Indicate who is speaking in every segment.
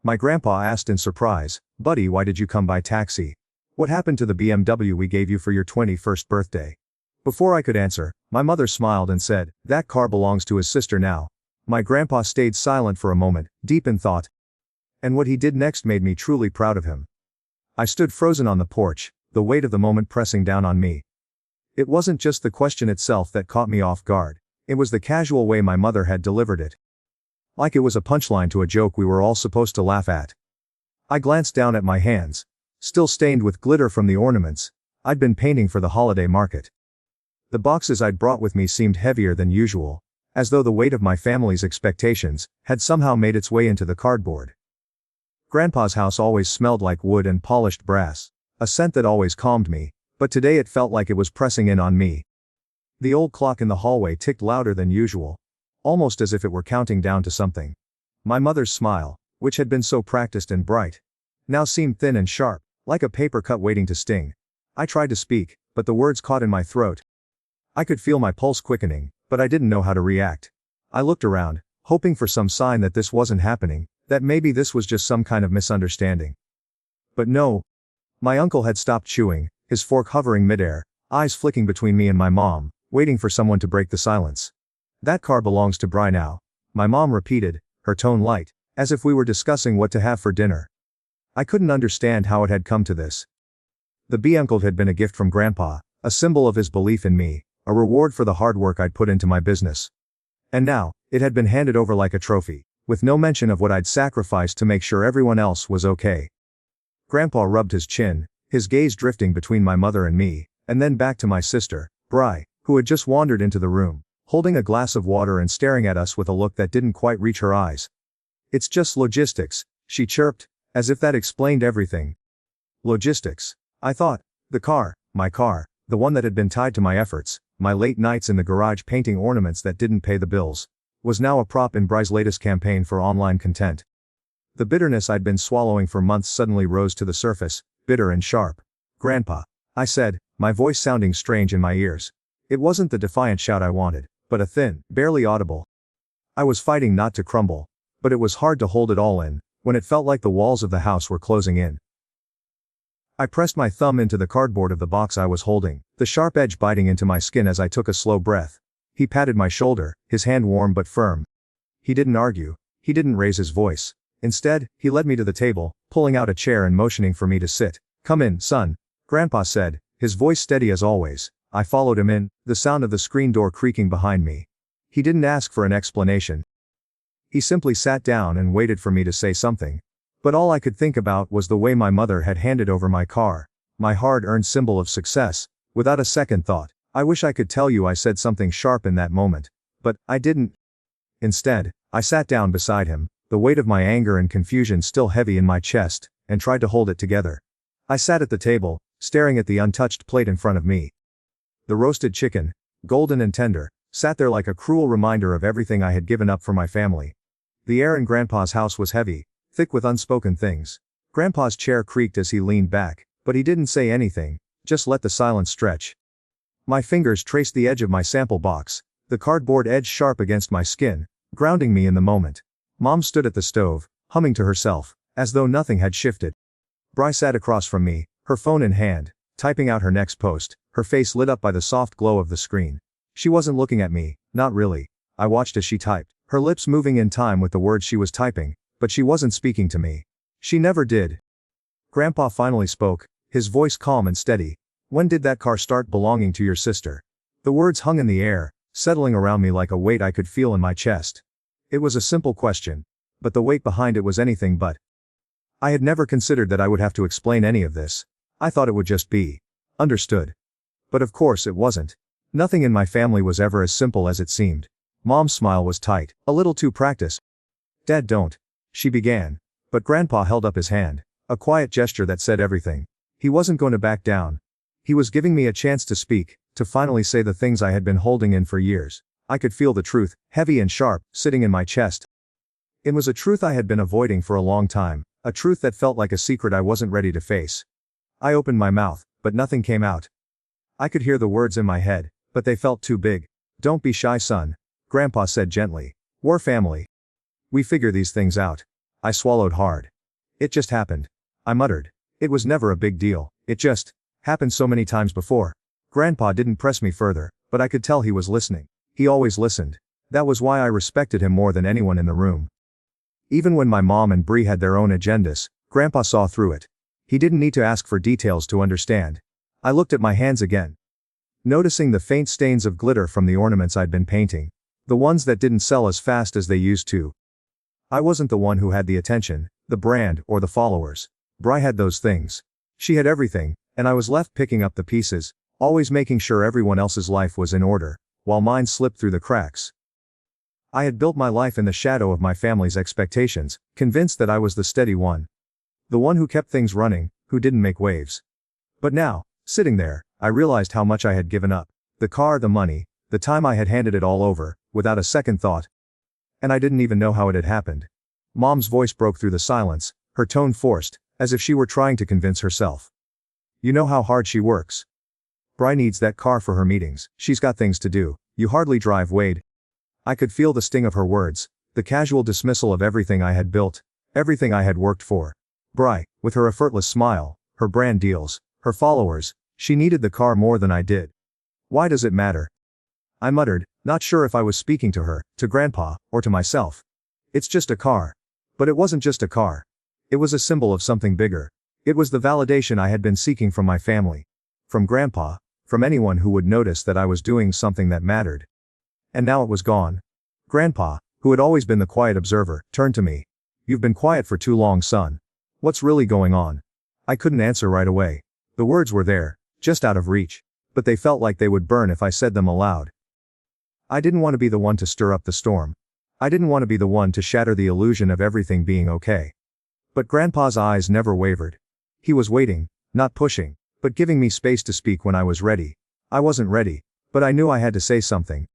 Speaker 1: My grandpa asked in surprise, "Buddy, why did you come by taxi? What happened to the BMW we gave you for your 21st birthday?" Before I could answer, my mother smiled and said, "That car belongs to his sister now." My grandpa stayed silent for a moment, deep in thought. And what he did next made me truly proud of him. I stood frozen on the porch, the weight of the moment pressing down on me. It wasn't just the question itself that caught me off guard, it was the casual way my mother had delivered it. Like it was a punchline to a joke we were all supposed to laugh at. I glanced down at my hands, still stained with glitter from the ornaments I'd been painting for the holiday market. The boxes I'd brought with me seemed heavier than usual, as though the weight of my family's expectations had somehow made its way into the cardboard. Grandpa's house always smelled like wood and polished brass, a scent that always calmed me, but today it felt like it was pressing in on me. The old clock in the hallway ticked louder than usual, almost as if it were counting down to something. My mother's smile, which had been so practiced and bright, now seemed thin and sharp, like a paper cut waiting to sting. I tried to speak, but the words caught in my throat. I could feel my pulse quickening, but I didn't know how to react. I looked around, hoping for some sign that this wasn't happening, that maybe this was just some kind of misunderstanding. But no. My uncle had stopped chewing, his fork hovering midair, eyes flicking between me and my mom, waiting for someone to break the silence. "That car belongs to Bry now," my mom repeated, her tone light, as if we were discussing what to have for dinner. I couldn't understand how it had come to this. The BMW had been a gift from Grandpa, a symbol of his belief in me, a reward for the hard work I'd put into my business. And now, it had been handed over like a trophy, with no mention of what I'd sacrificed to make sure everyone else was okay. Grandpa rubbed his chin, his gaze drifting between my mother and me, and then back to my sister, Bry, who had just wandered into the room, holding a glass of water and staring at us with a look that didn't quite reach her eyes. "It's just logistics," she chirped, as if that explained everything. Logistics. I thought. The car, my car, the one that had been tied to my efforts, my late nights in the garage painting ornaments that didn't pay the bills, was now a prop in Bry's latest campaign for online content. The bitterness I'd been swallowing for months suddenly rose to the surface, bitter and sharp. "Grandpa," I said, my voice sounding strange in my ears. It wasn't the defiant shout I wanted, but a thin, barely audible. I was fighting not to crumble, but it was hard to hold it all in, when it felt like the walls of the house were closing in. I pressed my thumb into the cardboard of the box I was holding, the sharp edge biting into my skin as I took a slow breath. He patted my shoulder, his hand warm but firm. He didn't argue, he didn't raise his voice. Instead, he led me to the table, pulling out a chair and motioning for me to sit. "Come in, son," Grandpa said, his voice steady as always. I followed him in, the sound of the screen door creaking behind me. He didn't ask for an explanation. He simply sat down and waited for me to say something. But all I could think about was the way my mother had handed over my car, my hard-earned symbol of success, without a second thought. I wish I could tell you I said something sharp in that moment, but I didn't. Instead, I sat down beside him, the weight of my anger and confusion still heavy in my chest, and tried to hold it together. I sat at the table, staring at the untouched plate in front of me. The roasted chicken, golden and tender, sat there like a cruel reminder of everything I had given up for my family. The air in Grandpa's house was heavy, thick with unspoken things. Grandpa's chair creaked as he leaned back, but he didn't say anything, just let the silence stretch. My fingers traced the edge of my sample box, the cardboard edge sharp against my skin, grounding me in the moment. Mom stood at the stove, humming to herself, as though nothing had shifted. Bry sat across from me, her phone in hand, typing out her next post, her face lit up by the soft glow of the screen. She wasn't looking at me, not really. I watched as she typed, her lips moving in time with the words she was typing, but she wasn't speaking to me. She never did. Grandpa finally spoke, his voice calm and steady. "When did that car start belonging to your sister?" The words hung in the air, settling around me like a weight I could feel in my chest. It was a simple question, but the weight behind it was anything but. I had never considered that I would have to explain any of this. I thought it would just be understood. But of course it wasn't. Nothing in my family was ever as simple as it seemed. Mom's smile was tight, a little too practiced. "Dad, don't," she began. But Grandpa held up his hand, a quiet gesture that said everything. He wasn't going to back down. He was giving me a chance to speak, to finally say the things I had been holding in for years. I could feel the truth, heavy and sharp, sitting in my chest. It was a truth I had been avoiding for a long time, a truth that felt like a secret I wasn't ready to face. I opened my mouth, but nothing came out. I could hear the words in my head, but they felt too big. "Don't be shy, son," Grandpa said gently. "We're family. We figure these things out." I swallowed hard. It just happened. I muttered. It was never a big deal. It just happened so many times before. Grandpa didn't press me further, but I could tell he was listening. He always listened. That was why I respected him more than anyone in the room. Even when my mom and Bree had their own agendas, Grandpa saw through it. He didn't need to ask for details to understand. I looked at my hands again, noticing the faint stains of glitter from the ornaments I'd been painting. The ones that didn't sell as fast as they used to. I wasn't the one who had the attention, the brand, or the followers. Bree had those things. She had everything, and I was left picking up the pieces, always making sure everyone else's life was in order, while mine slipped through the cracks. I had built my life in the shadow of my family's expectations, convinced that I was the steady one. The one who kept things running, who didn't make waves. But now, sitting there, I realized how much I had given up. The car, the money, the time I had handed it all over, without a second thought. And I didn't even know how it had happened. Mom's voice broke through the silence, her tone forced, as if she were trying to convince herself. You know how hard she works. Bree needs that car for her meetings. She's got things to do. You hardly drive, Wade. I could feel the sting of her words, the casual dismissal of everything I had built, everything I had worked for. Bree, with her effortless smile, her brand deals, her followers, she needed the car more than I did. Why does it matter? I muttered, not sure if I was speaking to her, to Grandpa, or to myself. It's just a car. But it wasn't just a car. It was a symbol of something bigger. It was the validation I had been seeking from my family. From Grandpa, from anyone who would notice that I was doing something that mattered. And now it was gone. Grandpa, who had always been the quiet observer, turned to me. You've been quiet for too long, son. What's really going on? I couldn't answer right away. The words were there, just out of reach. But they felt like they would burn if I said them aloud. I didn't want to be the one to stir up the storm. I didn't want to be the one to shatter the illusion of everything being okay. But Grandpa's eyes never wavered. He was waiting, not pushing, but giving me space to speak when I was ready. I wasn't ready, but I knew I had to say something.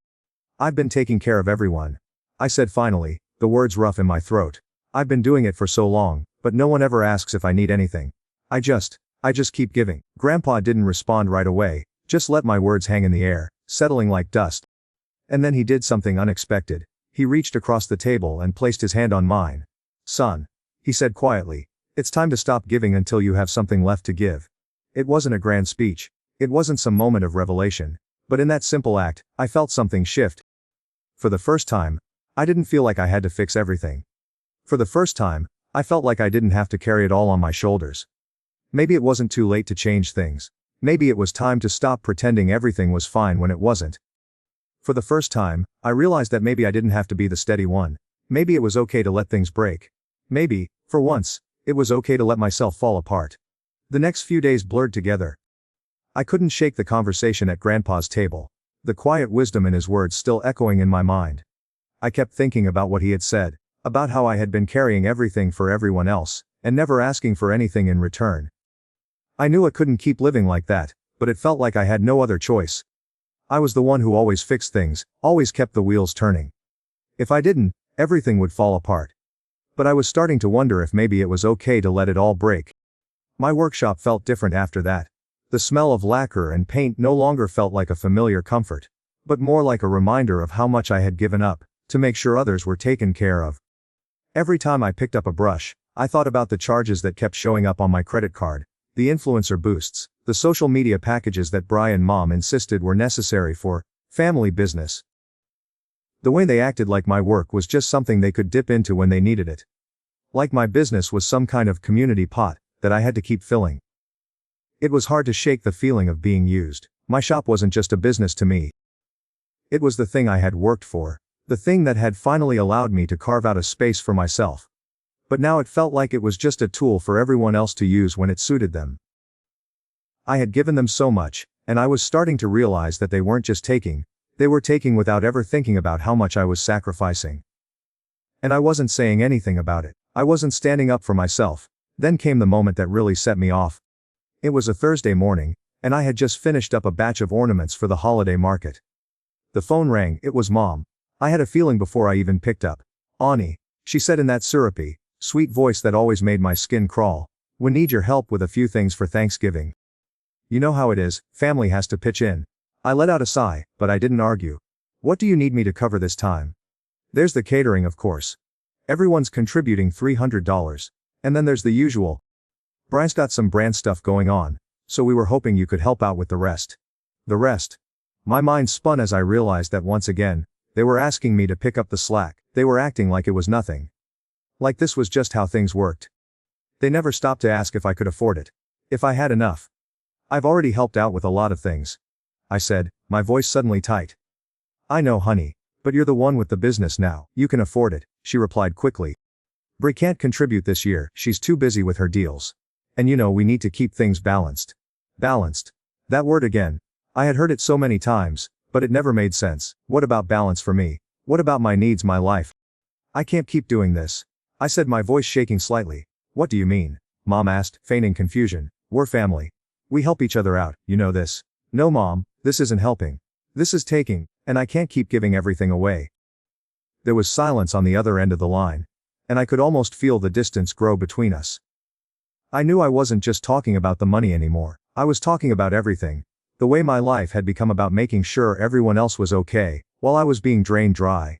Speaker 1: I've been taking care of everyone. I said finally, the words rough in my throat. I've been doing it for so long, but no one ever asks if I need anything. I just keep giving. Grandpa didn't respond right away, just let my words hang in the air, settling like dust. And then he did something unexpected. He reached across the table and placed his hand on mine. Son, he said quietly, it's time to stop giving until you have something left to give. It wasn't a grand speech. It wasn't some moment of revelation. But in that simple act, I felt something shift. For the first time, I didn't feel like I had to fix everything. For the first time, I felt like I didn't have to carry it all on my shoulders. Maybe it wasn't too late to change things. Maybe it was time to stop pretending everything was fine when it wasn't. For the first time, I realized that maybe I didn't have to be the steady one. Maybe it was okay to let things break. Maybe, for once, it was okay to let myself fall apart. The next few days blurred together. I couldn't shake the conversation at Grandpa's table, the quiet wisdom in his words still echoing in my mind. I kept thinking about what he had said, about how I had been carrying everything for everyone else, and never asking for anything in return. I knew I couldn't keep living like that, but it felt like I had no other choice. I was the one who always fixed things, always kept the wheels turning. If I didn't, everything would fall apart. But I was starting to wonder if maybe it was okay to let it all break. My workshop felt different after that. The smell of lacquer and paint no longer felt like a familiar comfort, but more like a reminder of how much I had given up, to make sure others were taken care of. Every time I picked up a brush, I thought about the charges that kept showing up on my credit card, the influencer boosts, the social media packages that Bree and Mom insisted were necessary for family business. The way they acted like my work was just something they could dip into when they needed it. Like my business was some kind of community pot that I had to keep filling. It was hard to shake the feeling of being used. My shop wasn't just a business to me. It was the thing I had worked for, the thing that had finally allowed me to carve out a space for myself. But now it felt like it was just a tool for everyone else to use when it suited them. I had given them so much, and I was starting to realize that they weren't just taking, they were taking without ever thinking about how much I was sacrificing. And I wasn't saying anything about it. I wasn't standing up for myself. Then came the moment that really set me off. It was a Thursday morning, and I had just finished up a batch of ornaments for the holiday market. The phone rang. It was Mom. I had a feeling before I even picked up. "Ani," she said in that syrupy, sweet voice that always made my skin crawl. "We need your help with a few things for Thanksgiving." You know how it is, family has to pitch in. I let out a sigh, but I didn't argue. "What do you need me to cover this time?" "There's the catering, of course. Everyone's contributing $300. And then there's the usual. Brian's got some brand stuff going on, so we were hoping you could help out with the rest. The rest? My mind spun as I realized that once again, they were asking me to pick up the slack. They were acting like it was nothing. Like this was just how things worked. They never stopped to ask if I could afford it. If I had enough. I've already helped out with a lot of things, I said, my voice suddenly tight. I know, honey, but you're the one with the business now. You can afford it, she replied quickly. Bri can't contribute this year, she's too busy with her deals. And you know we need to keep things balanced. Balanced. That word again. I had heard it so many times, but it never made sense. What about balance for me? What about my needs, my life? I can't keep doing this, I said, my voice shaking slightly. What do you mean? Mom asked, feigning confusion. We're family. We help each other out, you know this. No, Mom, this isn't helping. This is taking, and I can't keep giving everything away. There was silence on the other end of the line, and I could almost feel the distance grow between us. I knew I wasn't just talking about the money anymore. I was talking about everything. The way my life had become about making sure everyone else was okay, while I was being drained dry.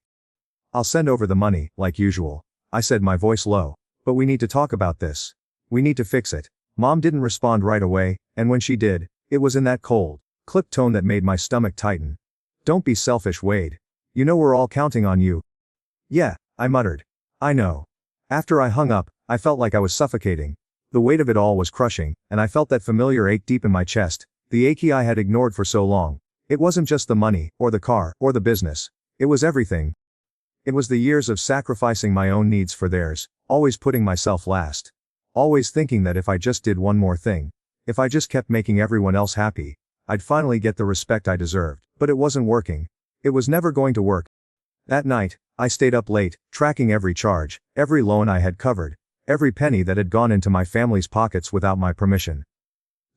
Speaker 1: I'll send over the money, like usual, I said, my voice low. But we need to talk about this. We need to fix it. Mom didn't respond right away, and when she did, it was in that cold, clipped tone that made my stomach tighten. Don't be selfish, Wade. You know we're all counting on you. Yeah, I muttered. I know. After I hung up, I felt like I was suffocating. The weight of it all was crushing, and I felt that familiar ache deep in my chest, the achy I had ignored for so long. It wasn't just the money, or the car, or the business. It was everything. It was the years of sacrificing my own needs for theirs, always putting myself last. Always thinking that if I just did one more thing, if I just kept making everyone else happy, I'd finally get the respect I deserved. But it wasn't working. It was never going to work. That night, I stayed up late, tracking every charge, every loan I had covered, every penny that had gone into my family's pockets without my permission.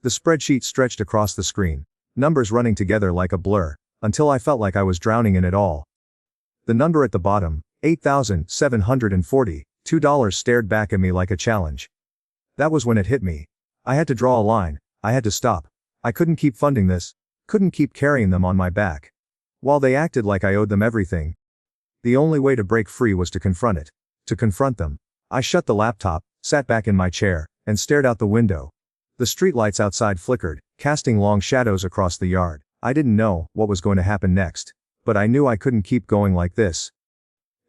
Speaker 1: The spreadsheet stretched across the screen, numbers running together like a blur, until I felt like I was drowning in it all. The number at the bottom, $8,742, stared back at me like a challenge. That was when it hit me. I had to draw a line. I had to stop. I couldn't keep funding this. Couldn't keep carrying them on my back. While they acted like I owed them everything. The only way to break free was to confront it. To confront them. I shut the laptop, sat back in my chair, and stared out the window. The streetlights outside flickered, casting long shadows across the yard. I didn't know what was going to happen next, but I knew I couldn't keep going like this.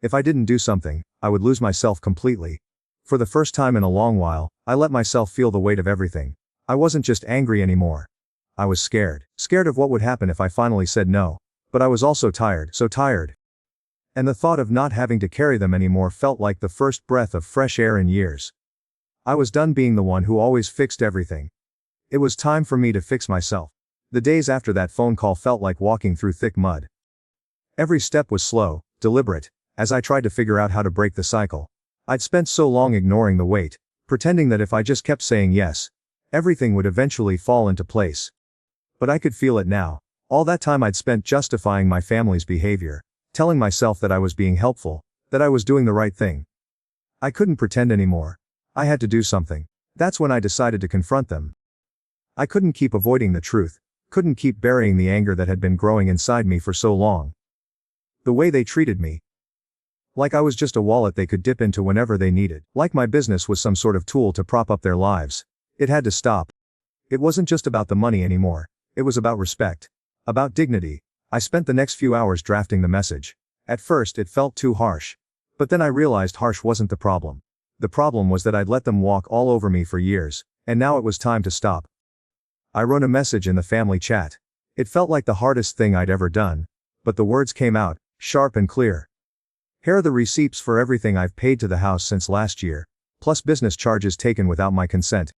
Speaker 1: If I didn't do something, I would lose myself completely. For the first time in a long while, I let myself feel the weight of everything. I wasn't just angry anymore. I was scared. Scared of what would happen if I finally said no. But I was also tired, so tired. And the thought of not having to carry them anymore felt like the first breath of fresh air in years. I was done being the one who always fixed everything. It was time for me to fix myself. The days after that phone call felt like walking through thick mud. Every step was slow, deliberate, as I tried to figure out how to break the cycle. I'd spent so long ignoring the weight, pretending that if I just kept saying yes, everything would eventually fall into place. But I could feel it now. All that time I'd spent justifying my family's behavior, telling myself that I was being helpful, that I was doing the right thing. I couldn't pretend anymore. I had to do something. That's when I decided to confront them. I couldn't keep avoiding the truth, couldn't keep burying the anger that had been growing inside me for so long. The way they treated me. Like I was just a wallet they could dip into whenever they needed. Like my business was some sort of tool to prop up their lives. It had to stop. It wasn't just about the money anymore. It was about respect. About dignity. I spent the next few hours drafting the message. At first it felt too harsh. But then I realized harsh wasn't the problem. The problem was that I'd let them walk all over me for years, and now it was time to stop. I wrote a message in the family chat. It felt like the hardest thing I'd ever done. But the words came out, sharp and clear. Here are the receipts for everything I've paid to the house since last year, plus business charges taken without my consent.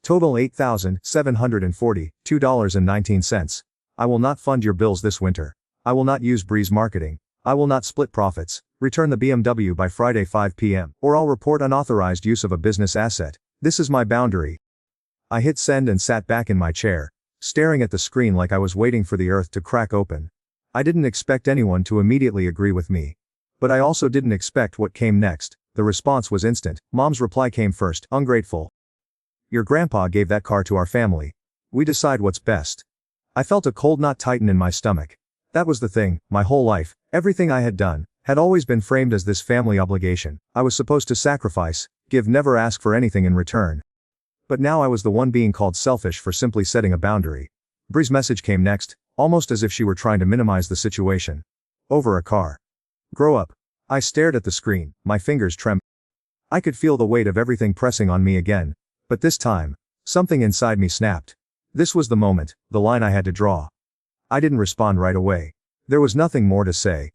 Speaker 1: Total $8,742.19. I will not fund your bills this winter. I will not use Bri's marketing. I will not split profits. Return the BMW by Friday 5 p.m. or I'll report unauthorized use of a business asset. This is my boundary. I hit send and sat back in my chair, staring at the screen like I was waiting for the earth to crack open. I didn't expect anyone to immediately agree with me. But I also didn't expect what came next. The response was instant. Mom's reply came first. Ungrateful. Your grandpa gave that car to our family. We decide what's best. I felt a cold knot tighten in my stomach. That was the thing. My whole life, everything I had done, had always been framed as this family obligation. I was supposed to sacrifice, give, never ask for anything in return. But now I was the one being called selfish for simply setting a boundary. Bree's message came next, almost as if she were trying to minimize the situation. Over a car. Grow up. I stared at the screen, my fingers trembling. I could feel the weight of everything pressing on me again. But this time, something inside me snapped. This was the moment, the line I had to draw. I didn't respond right away. There was nothing more to say.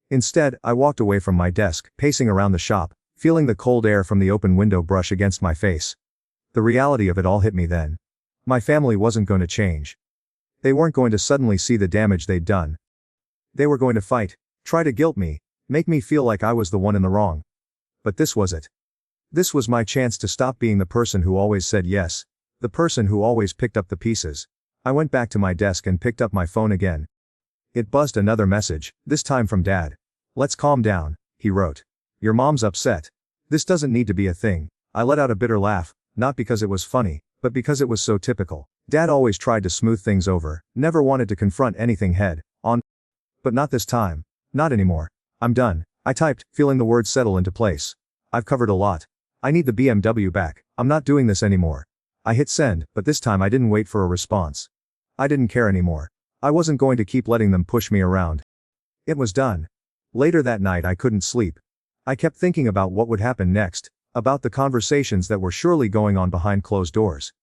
Speaker 1: Instead, I walked away from my desk, pacing around the shop, feeling the cold air from the open window brush against my face. The reality of it all hit me then. My family wasn't going to change. They weren't going to suddenly see the damage they'd done. They were going to fight, try to guilt me, make me feel like I was the one in the wrong. But this was it. This was my chance to stop being the person who always said yes, the person who always picked up the pieces. I went back to my desk and picked up my phone again. It buzzed, another message, this time from Dad. "Let's calm down," he wrote. "Your mom's upset. This doesn't need to be a thing." I let out a bitter laugh, not because it was funny, but because it was so typical. Dad always tried to smooth things over, never wanted to confront anything head on. But not this time. Not anymore. "I'm done," I typed, feeling the words settle into place. "I've covered a lot. I need the BMW back. I'm not doing this anymore." I hit send, but this time I didn't wait for a response. I didn't care anymore. I wasn't going to keep letting them push me around. It was done. Later that night I couldn't sleep. I kept thinking about what would happen next, about the conversations that were surely going on behind closed doors.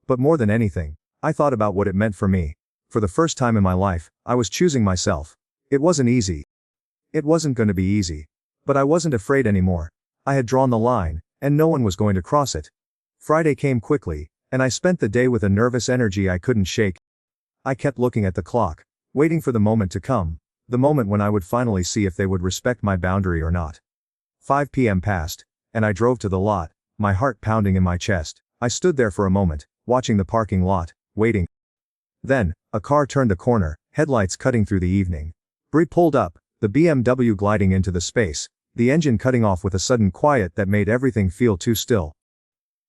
Speaker 1: But more than anything, I thought about what it meant for me. For the first time in my life, I was choosing myself. It wasn't easy. It wasn't going to be easy. But I wasn't afraid anymore. I had drawn the line, and no one was going to cross it. Friday came quickly, and I spent the day with a nervous energy I couldn't shake. I kept looking at the clock, waiting for the moment to come, the moment when I would finally see if they would respect my boundary or not. 5 p.m. passed, and I drove to the lot, my heart pounding in my chest. I stood there for a moment, watching the parking lot, waiting. Then, a car turned the corner, headlights cutting through the evening. Bree pulled up, the BMW gliding into the space, the engine cutting off with a sudden quiet that made everything feel too still.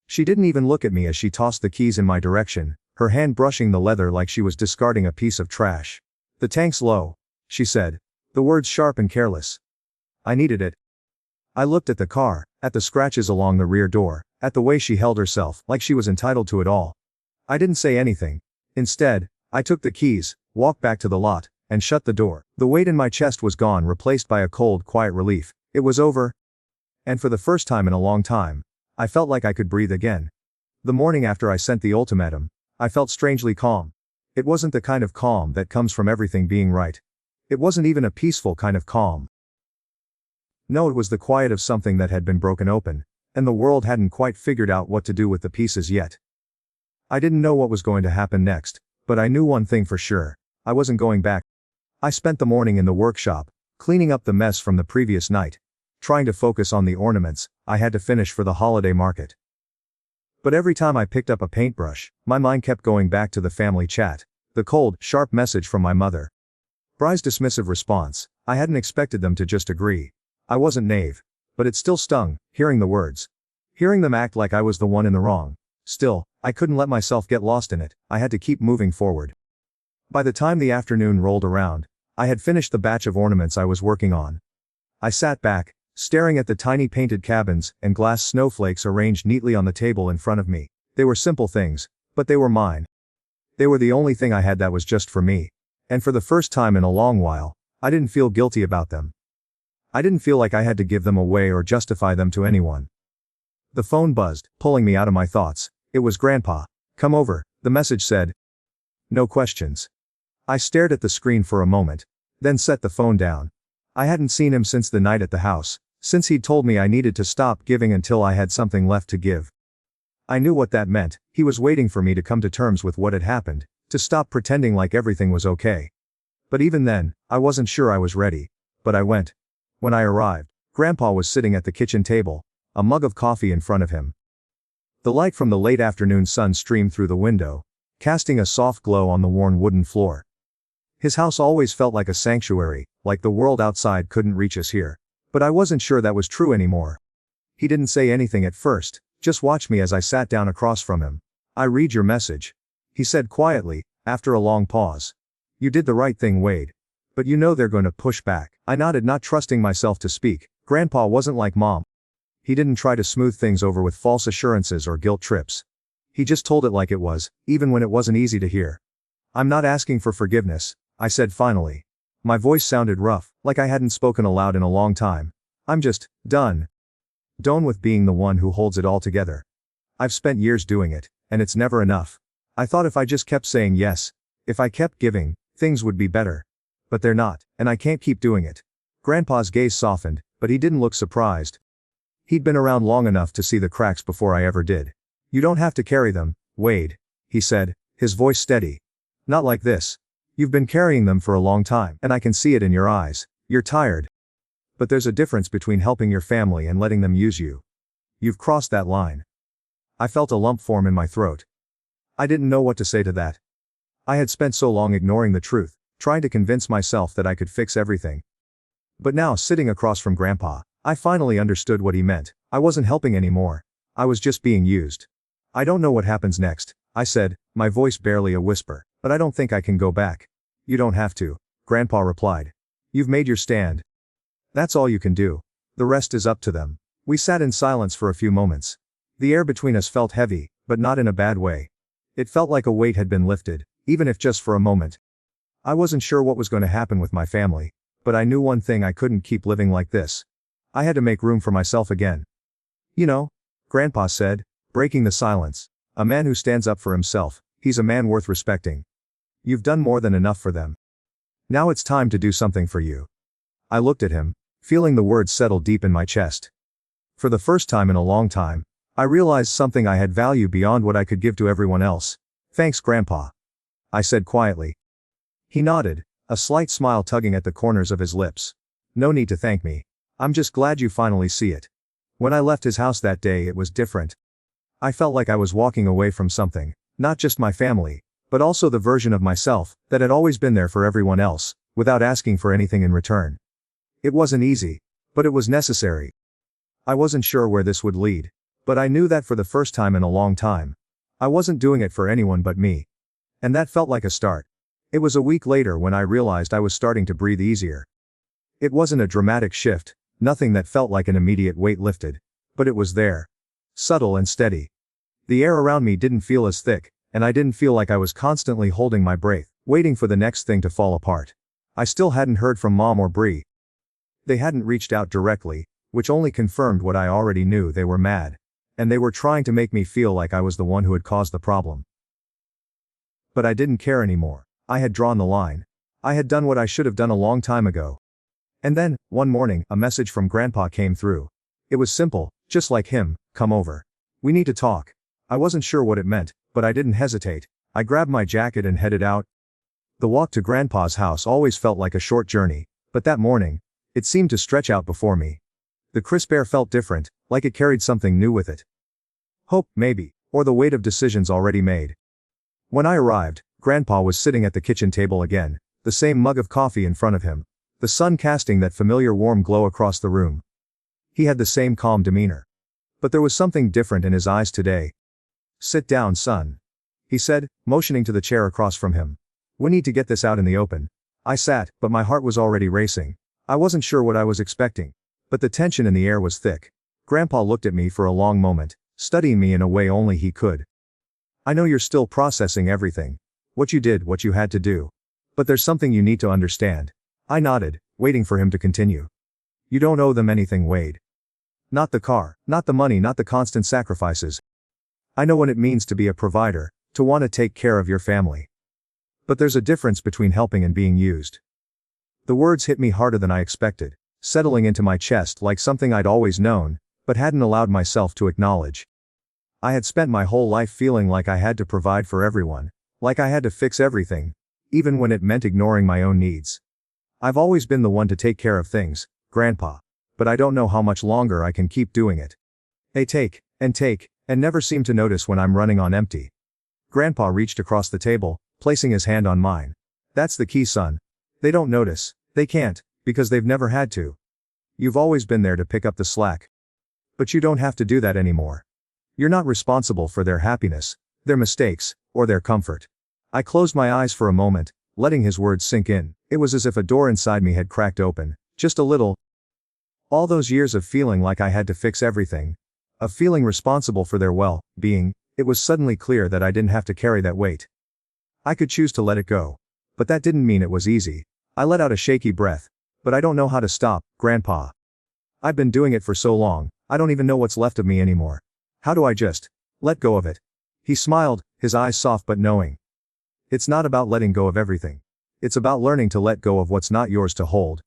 Speaker 1: She didn't even look at me as she tossed the keys in my direction, her hand brushing the leather like she was discarding a piece of trash. "The tank's low," she said, the words sharp and careless. I needed it. I looked at the car, at the scratches along the rear door, at the way she held herself, like she was entitled to it all. I didn't say anything. Instead, I took the keys, walked back to the lot, and shut the door. The weight in my chest was gone, replaced by a cold, quiet relief. It was over. And for the first time in a long time, I felt like I could breathe again. The morning after I sent the ultimatum, I felt strangely calm. It wasn't the kind of calm that comes from everything being right. It wasn't even a peaceful kind of calm. No, it was the quiet of something that had been broken open, and the world hadn't quite figured out what to do with the pieces yet. I didn't know what was going to happen next, but I knew one thing for sure. I wasn't going back. I spent the morning in the workshop, cleaning up the mess from the previous night, trying to focus on the ornaments I had to finish for the holiday market. But every time I picked up a paintbrush, my mind kept going back to the family chat, the cold, sharp message from my mother. Bry's dismissive response. I hadn't expected them to just agree. I wasn't naive. But it still stung, hearing the words. Hearing them act like I was the one in the wrong. Still, I couldn't let myself get lost in it. I had to keep moving forward. By the time the afternoon rolled around, I had finished the batch of ornaments I was working on. I sat back, staring at the tiny painted cabins and glass snowflakes arranged neatly on the table in front of me. They were simple things, but they were mine. They were the only thing I had that was just for me. And for the first time in a long while, I didn't feel guilty about them. I didn't feel like I had to give them away or justify them to anyone. The phone buzzed, pulling me out of my thoughts. It was Grandpa. "Come over," the message said. No questions. I stared at the screen for a moment, then set the phone down. I hadn't seen him since the night at the house, since he'd told me I needed to stop giving until I had something left to give. I knew what that meant. He was waiting for me to come to terms with what had happened, to stop pretending like everything was okay. But even then, I wasn't sure I was ready. But I went. When I arrived, Grandpa was sitting at the kitchen table, a mug of coffee in front of him. The light from the late afternoon sun streamed through the window, casting a soft glow on the worn wooden floor. His house always felt like a sanctuary, like the world outside couldn't reach us here. But I wasn't sure that was true anymore. He didn't say anything at first, just watched me as I sat down across from him. "I read your message," he said quietly, after a long pause. "You did the right thing, Wade. But you know they're going to push back." I nodded, not trusting myself to speak. Grandpa wasn't like Mom. He didn't try to smooth things over with false assurances or guilt trips. He just told it like it was, even when it wasn't easy to hear. "I'm not asking for forgiveness," I said finally. My voice sounded rough, like I hadn't spoken aloud in a long time. "I'm just done with being the one who holds it all together. I've spent years doing it, and it's never enough. I thought if I just kept saying yes, if I kept giving, things would be better. But they're not, and I can't keep doing it." Grandpa's gaze softened, but he didn't look surprised. He'd been around long enough to see the cracks before I ever did. "You don't have to carry them, Wade," he said, his voice steady. "Not like this. You've been carrying them for a long time, and I can see it in your eyes. You're tired. But there's a difference between helping your family and letting them use you. You've crossed that line." I felt a lump form in my throat. I didn't know what to say to that. I had spent so long ignoring the truth, trying to convince myself that I could fix everything. But now, sitting across from Grandpa, I finally understood what he meant. I wasn't helping anymore. I was just being used. "I don't know what happens next," I said, my voice barely a whisper, "but I don't think I can go back." "You don't have to," Grandpa replied. "You've made your stand. That's all you can do. The rest is up to them." We sat in silence for a few moments. The air between us felt heavy, but not in a bad way. It felt like a weight had been lifted, even if just for a moment. I wasn't sure what was going to happen with my family, but I knew one thing: I couldn't keep living like this. I had to make room for myself again. "You know," Grandpa said, breaking the silence, "a man who stands up for himself, he's a man worth respecting. You've done more than enough for them. Now it's time to do something for you." I looked at him, feeling the words settle deep in my chest. For the first time in a long time, I realized something: I had value beyond what I could give to everyone else. "Thanks, Grandpa," I said quietly. He nodded, a slight smile tugging at the corners of his lips. "No need to thank me. I'm just glad you finally see it." When I left his house that day, it was different. I felt like I was walking away from something, not just my family, but also the version of myself that had always been there for everyone else, without asking for anything in return. It wasn't easy, but it was necessary. I wasn't sure where this would lead, but I knew that for the first time in a long time, I wasn't doing it for anyone but me. And that felt like a start. It was a week later when I realized I was starting to breathe easier. It wasn't a dramatic shift, nothing that felt like an immediate weight lifted, but it was there. Subtle and steady. The air around me didn't feel as thick, and I didn't feel like I was constantly holding my breath, waiting for the next thing to fall apart. I still hadn't heard from Mom or Bree. They hadn't reached out directly, which only confirmed what I already knew: they were mad. And they were trying to make me feel like I was the one who had caused the problem. But I didn't care anymore. I had drawn the line. I had done what I should have done a long time ago. And then, one morning, a message from Grandpa came through. It was simple, just like him: "Come over. We need to talk." I wasn't sure what it meant, but I didn't hesitate. I grabbed my jacket and headed out. The walk to Grandpa's house always felt like a short journey, but that morning, it seemed to stretch out before me. The crisp air felt different, like it carried something new with it. Hope, maybe, or the weight of decisions already made. When I arrived, Grandpa was sitting at the kitchen table again, the same mug of coffee in front of him, the sun casting that familiar warm glow across the room. He had the same calm demeanor. But there was something different in his eyes today. "Sit down, son," he said, motioning to the chair across from him. "We need to get this out in the open." I sat, but my heart was already racing. I wasn't sure what I was expecting, but the tension in the air was thick. Grandpa looked at me for a long moment, studying me in a way only he could. "I know you're still processing everything. What you did, what you had to do. But there's something you need to understand." I nodded, waiting for him to continue. "You don't owe them anything, Wade. Not the car, not the money, not the constant sacrifices. I know what it means to be a provider, to want to take care of your family. But there's a difference between helping and being used." The words hit me harder than I expected, settling into my chest like something I'd always known, but hadn't allowed myself to acknowledge. I had spent my whole life feeling like I had to provide for everyone, like I had to fix everything, even when it meant ignoring my own needs. "I've always been the one to take care of things, Grandpa, but I don't know how much longer I can keep doing it. They take, and never seem to notice when I'm running on empty." Grandpa reached across the table, placing his hand on mine. "That's the key, son. They don't notice, they can't, because they've never had to. You've always been there to pick up the slack. But you don't have to do that anymore. You're not responsible for their happiness, their mistakes, or their comfort." I closed my eyes for a moment, letting his words sink in. It was as if a door inside me had cracked open, just a little. All those years of feeling like I had to fix everything, of feeling responsible for their well-being, it was suddenly clear that I didn't have to carry that weight. I could choose to let it go. But that didn't mean it was easy. I let out a shaky breath. But I don't know how to stop, Grandpa. I've been doing it for so long, I don't even know what's left of me anymore. How do I just let go of it? He smiled, his eyes soft but knowing. It's not about letting go of everything. It's about learning to let go of what's not yours to hold.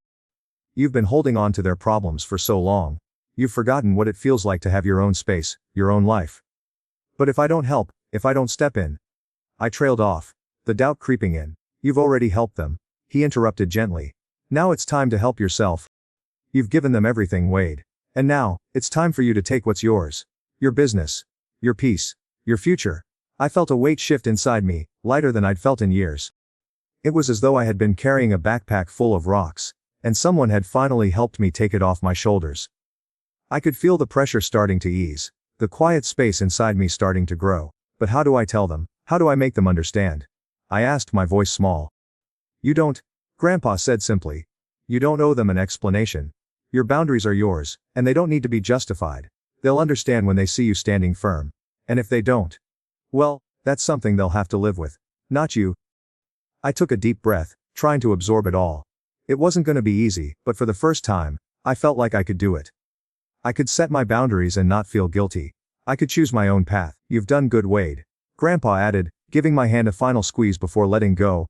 Speaker 1: You've been holding on to their problems for so long. You've forgotten what it feels like to have your own space, your own life. But if I don't help, if I don't step in. I trailed off, the doubt creeping in. You've already helped them, he interrupted gently. Now it's time to help yourself. You've given them everything, Wade. And now, it's time for you to take what's yours. Your business. Your peace. Your future. I felt a weight shift inside me, lighter than I'd felt in years. It was as though I had been carrying a backpack full of rocks, and someone had finally helped me take it off my shoulders. I could feel the pressure starting to ease, the quiet space inside me starting to grow. But how do I tell them? How do I make them understand? I asked, my voice small. You don't, Grandpa said simply. You don't owe them an explanation. Your boundaries are yours, and they don't need to be justified. They'll understand when they see you standing firm. And if they don't, well, that's something they'll have to live with. Not you. I took a deep breath, trying to absorb it all. It wasn't going to be easy, but for the first time, I felt like I could do it. I could set my boundaries and not feel guilty. I could choose my own path. You've done good, Wade. Grandpa added, giving my hand a final squeeze before letting go.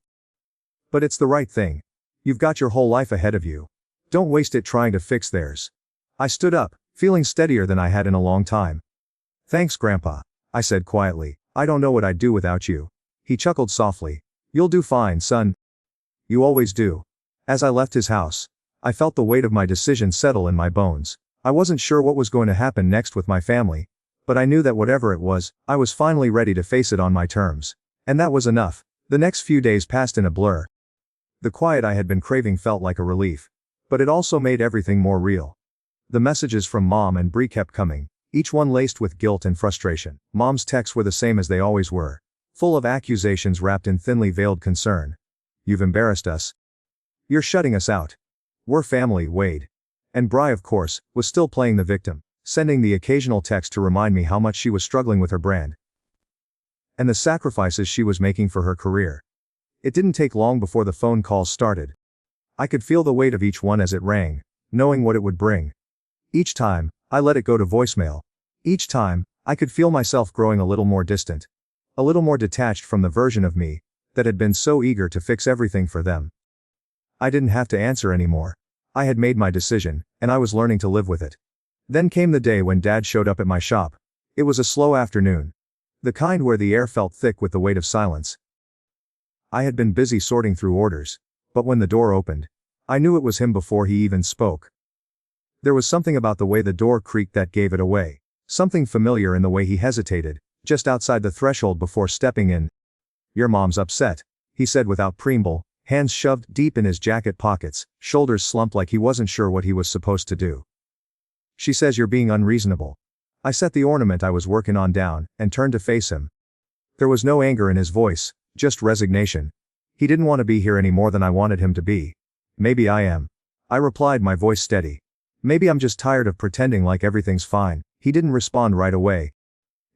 Speaker 1: But it's the right thing. You've got your whole life ahead of you. Don't waste it trying to fix theirs. I stood up, feeling steadier than I had in a long time. Thanks, Grandpa, I said quietly. I don't know what I'd do without you. He chuckled softly. You'll do fine, son. You always do. As I left his house, I felt the weight of my decision settle in my bones. I wasn't sure what was going to happen next with my family, but I knew that whatever it was, I was finally ready to face it on my terms. And that was enough. The next few days passed in a blur. The quiet I had been craving felt like a relief. But it also made everything more real. The messages from Mom and Bree kept coming, each one laced with guilt and frustration. Mom's texts were the same as they always were, full of accusations wrapped in thinly veiled concern. You've embarrassed us. You're shutting us out. We're family, Wade. And Bree, of course, was still playing the victim, sending the occasional text to remind me how much she was struggling with her brand and the sacrifices she was making for her career. It didn't take long before the phone calls started. I could feel the weight of each one as it rang, knowing what it would bring. Each time, I let it go to voicemail. Each time, I could feel myself growing a little more distant. A little more detached from the version of me that had been so eager to fix everything for them. I didn't have to answer anymore. I had made my decision, and I was learning to live with it. Then came the day when Dad showed up at my shop. It was a slow afternoon. The kind where the air felt thick with the weight of silence. I had been busy sorting through orders, but when the door opened, I knew it was him before he even spoke. There was something about the way the door creaked that gave it away, something familiar in the way he hesitated, just outside the threshold before stepping in. Your mom's upset, he said without preamble, hands shoved deep in his jacket pockets, shoulders slumped like he wasn't sure what he was supposed to do. She says you're being unreasonable. I set the ornament I was working on down, and turned to face him. There was no anger in his voice, just resignation. He didn't want to be here any more than I wanted him to be. Maybe I am. I replied, my voice steady. Maybe I'm just tired of pretending like everything's fine. He didn't respond right away.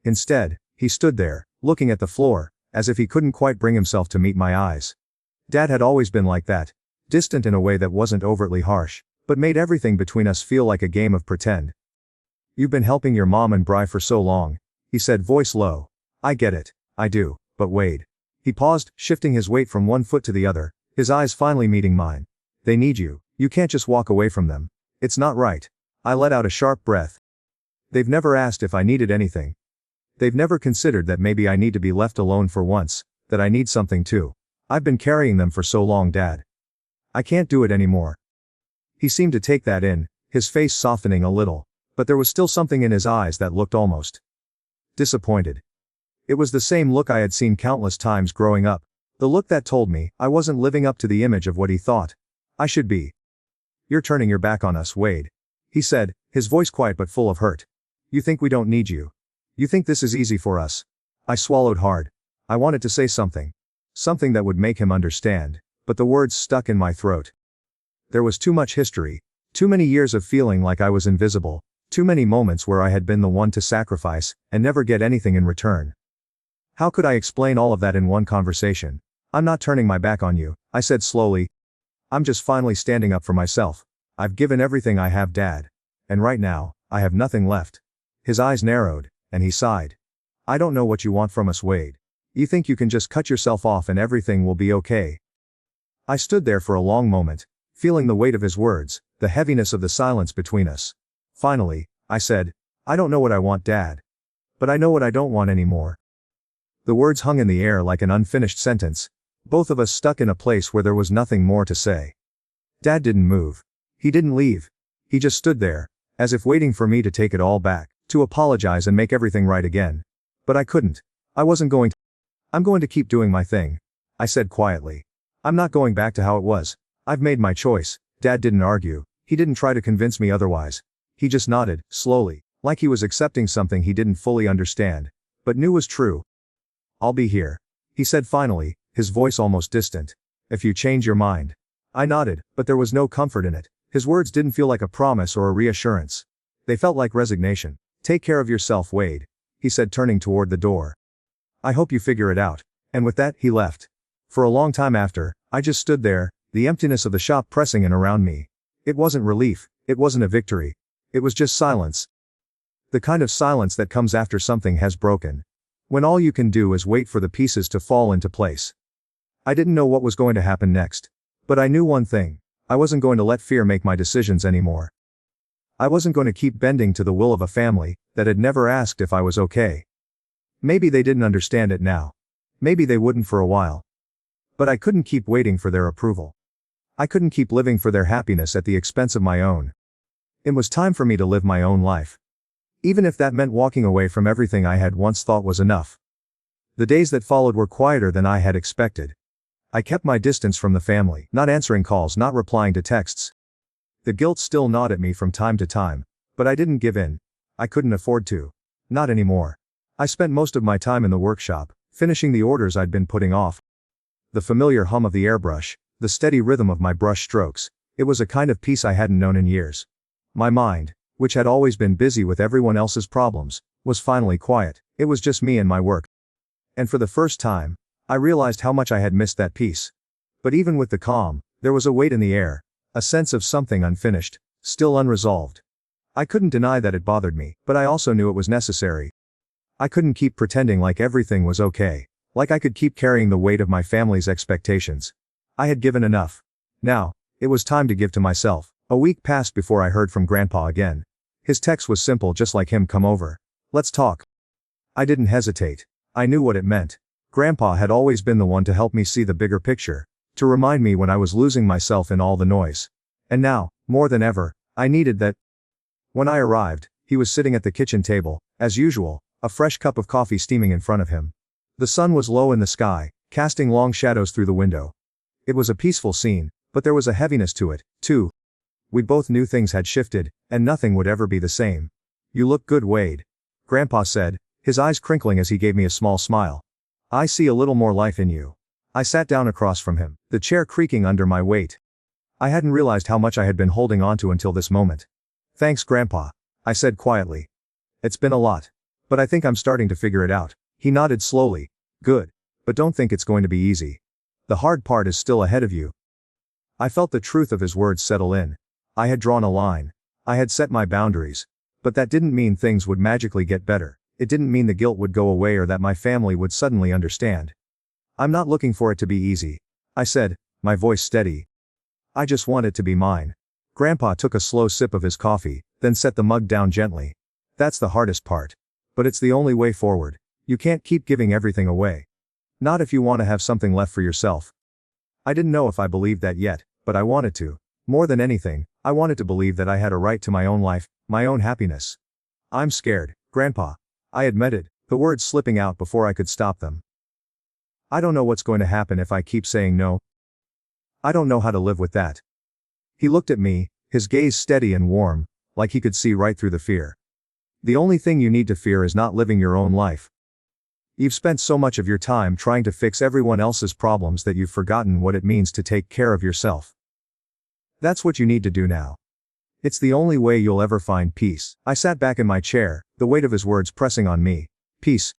Speaker 1: Instead, he stood there, looking at the floor, as if he couldn't quite bring himself to meet my eyes. Dad had always been like that, distant in a way that wasn't overtly harsh, but made everything between us feel like a game of pretend. You've been helping your mom and Bree for so long, he said, voice low. I get it, I do, but Wade. He paused, shifting his weight from one foot to the other, his eyes finally meeting mine. They need you. You can't just walk away from them. It's not right. I let out a sharp breath. They've never asked if I needed anything. They've never considered that maybe I need to be left alone for once, that I need something too. I've been carrying them for so long, Dad. I can't do it anymore. He seemed to take that in, his face softening a little, but there was still something in his eyes that looked almost disappointed. It was the same look I had seen countless times growing up, the look that told me I wasn't living up to the image of what he thought I should be. You're turning your back on us, Wade, he said, his voice quiet but full of hurt. You think we don't need you. You think this is easy for us. I swallowed hard. I wanted to say something. Something that would make him understand, but the words stuck in my throat. There was too much history, Too many years of feeling like I was invisible, too many moments where I had been the one to sacrifice, and never get anything in return. How could I explain all of that in one conversation? I'm not turning my back on you, I said slowly. I'm just finally standing up for myself. I've given everything I have, Dad. And right now, I have nothing left. His eyes narrowed, and he sighed. I don't know what you want from us, Wade. You think you can just cut yourself off and everything will be okay? I stood there for a long moment, feeling the weight of his words, the heaviness of the silence between us. Finally, I said, I don't know what I want, Dad. But I know what I don't want anymore. The words hung in the air like an unfinished sentence, both of us stuck in a place where there was nothing more to say. Dad didn't move. He didn't leave. He just stood there, as if waiting for me to take it all back, to apologize and make everything right again. But I couldn't. I wasn't going to. I'm going to keep doing my thing, I said quietly. I'm not going back to how it was. I've made my choice. Dad didn't argue. He didn't try to convince me otherwise. He just nodded, slowly, like he was accepting something he didn't fully understand, but knew was true. I'll be here, he said finally, his voice almost distant. If you change your mind. I nodded, but there was no comfort in it. His words didn't feel like a promise or a reassurance. They felt like resignation. Take care of yourself, Wade, he said, turning toward the door. I hope you figure it out. And with that, he left. For a long time after, I just stood there, the emptiness of the shop pressing in around me. It wasn't relief, it wasn't a victory. It was just silence. The kind of silence that comes after something has broken. When all you can do is wait for the pieces to fall into place. I didn't know what was going to happen next. But I knew one thing. I wasn't going to let fear make my decisions anymore. I wasn't going to keep bending to the will of a family that had never asked if I was okay. Maybe they didn't understand it now. Maybe they wouldn't for a while. But I couldn't keep waiting for their approval. I couldn't keep living for their happiness at the expense of my own. It was time for me to live my own life. Even if that meant walking away from everything I had once thought was enough. The days that followed were quieter than I had expected. I kept my distance from the family, not answering calls, not replying to texts. The guilt still gnawed at me from time to time, but I didn't give in. I couldn't afford to. Not anymore. I spent most of my time in the workshop, finishing the orders I'd been putting off. The familiar hum of the airbrush, the steady rhythm of my brush strokes, it was a kind of peace I hadn't known in years. My mind, which had always been busy with everyone else's problems, was finally quiet. It was just me and my work. And for the first time, I realized how much I had missed that peace. But even with the calm, there was a weight in the air, a sense of something unfinished, still unresolved. I couldn't deny that it bothered me, but I also knew it was necessary. I couldn't keep pretending like everything was okay, like I could keep carrying the weight of my family's expectations. I had given enough. Now, it was time to give to myself. A week passed before I heard from Grandpa again. His text was simple, just like him: come over. Let's talk. I didn't hesitate. I knew what it meant. Grandpa had always been the one to help me see the bigger picture, to remind me when I was losing myself in all the noise. And now, more than ever, I needed that. When I arrived, he was sitting at the kitchen table, as usual, a fresh cup of coffee steaming in front of him. The sun was low in the sky, casting long shadows through the window. It was a peaceful scene, but there was a heaviness to it, too. We both knew things had shifted, and nothing would ever be the same. You look good, Wade, Grandpa said, his eyes crinkling as he gave me a small smile. I see a little more life in you. I sat down across from him, the chair creaking under my weight. I hadn't realized how much I had been holding onto until this moment. Thanks, Grandpa, I said quietly. It's been a lot. But I think I'm starting to figure it out. He nodded slowly. Good. But don't think it's going to be easy. The hard part is still ahead of you. I felt the truth of his words settle in. I had drawn a line. I had set my boundaries. But that didn't mean things would magically get better. It didn't mean the guilt would go away or that my family would suddenly understand. I'm not looking for it to be easy, I said, my voice steady. I just want it to be mine. Grandpa took a slow sip of his coffee, then set the mug down gently. That's the hardest part. But it's the only way forward. You can't keep giving everything away. Not if you want to have something left for yourself. I didn't know if I believed that yet, but I wanted to. More than anything, I wanted to believe that I had a right to my own life, my own happiness. I'm scared, Grandpa, I admitted, the words slipping out before I could stop them. I don't know what's going to happen if I keep saying no. I don't know how to live with that. He looked at me, his gaze steady and warm, like he could see right through the fear. The only thing you need to fear is not living your own life. You've spent so much of your time trying to fix everyone else's problems that you've forgotten what it means to take care of yourself. That's what you need to do now. It's the only way you'll ever find peace. I sat back in my chair, the weight of his words pressing on me. Peace.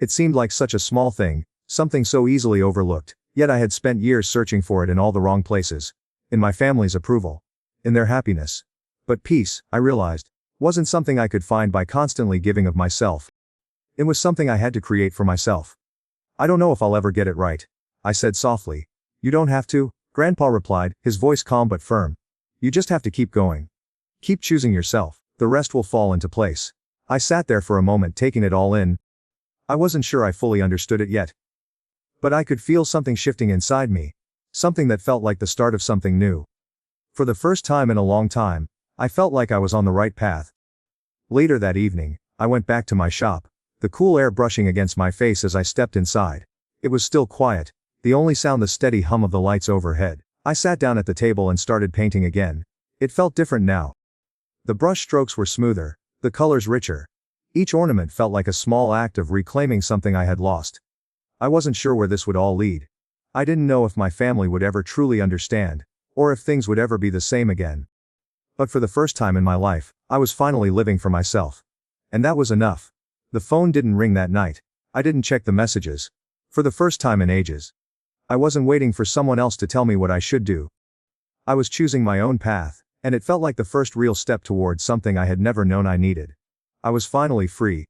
Speaker 1: It seemed like such a small thing, something so easily overlooked, yet I had spent years searching for it in all the wrong places. In my family's approval. In their happiness. But peace, I realized, wasn't something I could find by constantly giving of myself. It was something I had to create for myself. I don't know if I'll ever get it right, I said softly. You don't have to, Grandpa replied, his voice calm but firm. You just have to keep going. Keep choosing yourself, the rest will fall into place. I sat there for a moment taking it all in. I wasn't sure I fully understood it yet. But I could feel something shifting inside me. Something that felt like the start of something new. For the first time in a long time, I felt like I was on the right path. Later that evening, I went back to my shop, the cool air brushing against my face as I stepped inside. It was still quiet, the only sound the steady hum of the lights overhead. I sat down at the table and started painting again. It felt different now. The brush strokes were smoother, the colors richer. Each ornament felt like a small act of reclaiming something I had lost. I wasn't sure where this would all lead. I didn't know if my family would ever truly understand, or if things would ever be the same again. But for the first time in my life, I was finally living for myself. And that was enough. The phone didn't ring that night. I didn't check the messages. For the first time in ages. I wasn't waiting for someone else to tell me what I should do. I was choosing my own path, and it felt like the first real step towards something I had never known I needed. I was finally free,